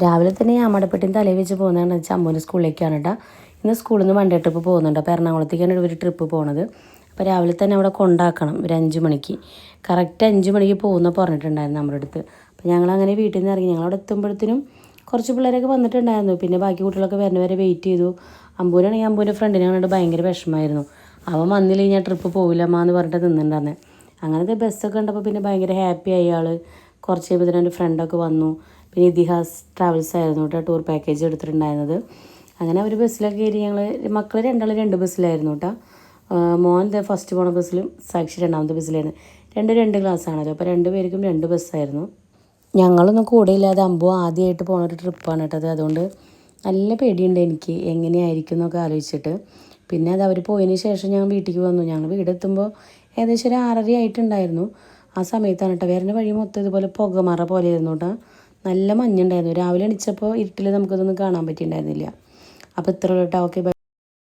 രാവിലെ തന്നെ ആമടപ്പെട്ടിന് തലയിൽ വെച്ച് പോകുന്നതെന്ന് വെച്ചാൽ അമ്മൂൻ്റെ സ്കൂളിലേക്കാണ് കേട്ടോ. ഇന്ന് സ്കൂളിൽ നിന്ന് വൺ ഡേ ട്രിപ്പ് പോകുന്നുണ്ട്. അപ്പോൾ എറണാകുളത്തേക്കാണ് ഒരു ട്രിപ്പ് പോകുന്നത്. അപ്പോൾ രാവിലെ തന്നെ അവിടെ കൊണ്ടാക്കണം ഒരു 5 മണിക്ക്. കറക്റ്റ് 5 മണിക്ക് പോകുന്ന പറഞ്ഞിട്ടുണ്ടായിരുന്നു നമ്മുടെ അടുത്ത്. അപ്പോൾ ഞങ്ങളങ്ങനെ വീട്ടിൽ നിന്ന് ഇറങ്ങി. ഞങ്ങളവിടെ എത്തുമ്പോഴത്തേനും കുറച്ച് പിള്ളേരൊക്കെ വന്നിട്ടുണ്ടായിരുന്നു. പിന്നെ ബാക്കി കുട്ടികളൊക്കെ വരുന്നവരെ വെയിറ്റ് ചെയ്തു. അമ്പൂരാണെങ്കിൽ അമ്പൂൻ്റെ ഫ്രണ്ടിനെ കണ്ടിട്ട് ഭയങ്കര വിഷമമായിരുന്നു. അവൻ വന്നില്ല ഞാൻ ട്രിപ്പ് പോവില്ലമ്മ എന്ന് പറഞ്ഞിട്ട് നിന്നിട്ടുണ്ടായിരുന്നെ. അങ്ങനത്തെ ബസ്സൊക്കെ കണ്ടപ്പോൾ പിന്നെ ഭയങ്കര ഹാപ്പി ആയി ആൾ. കുറച്ച് കഴിയുമ്പോൾ എൻ്റെ ഫ്രണ്ടൊക്കെ വന്നു. പിന്നെ ഇതിഹാസ് ട്രാവൽസ് ആയിരുന്നു കേട്ടോ ടൂർ പാക്കേജ് എടുത്തിട്ടുണ്ടായിരുന്നത്. അങ്ങനെ അവർ ബസ്സിലൊക്കെ കയറി. ഞങ്ങൾ മക്കൾ രണ്ടാളും 2 ബസ്സിലായിരുന്നു കേട്ടോ. മോൻ ഫസ്റ്റ് പോണ ബസ്സിലും സാക്ഷി 2ാമത്തെ ബസ്സിലായിരുന്നു. 2 ക്ലാസ്സാണല്ലോ. അപ്പോൾ 2 പേർക്കും 2 ബസ്സായിരുന്നു. ഞങ്ങളൊന്നും കൂടെ ഇല്ലാതെ അമ്പു ആദ്യമായിട്ട് പോണൊരു ട്രിപ്പാണ് കേട്ടത്. അതുകൊണ്ട് നല്ല പേടിയുണ്ട് എനിക്ക് എങ്ങനെയായിരിക്കും എന്നൊക്കെ ആലോചിച്ചിട്ട്. പിന്നെ അത് അവർ പോയതിന് ശേഷം ഞങ്ങൾ വീട്ടിലേക്ക് വന്നു. ഞങ്ങൾ വീടെത്തുമ്പോൾ ഏകദേശം ഒരു 6:30 ആയിട്ടുണ്ടായിരുന്നു. ആ സമയത്താണ് കേട്ടോ. വരുന്ന വഴി മൊത്തം ഇതുപോലെ പുകമറ പോലെയായിരുന്നു കേട്ടോ. നല്ല മഞ്ഞുണ്ടായിരുന്നു. രാവിലെ എണീച്ചപ്പോൾ ഇരുട്ടിൽ നമുക്കതൊന്നും കാണാൻ പറ്റിയിട്ടുണ്ടായിരുന്നില്ല. അപ്പോൾ ഇത്ര കേട്ടോ. ഓക്കെ.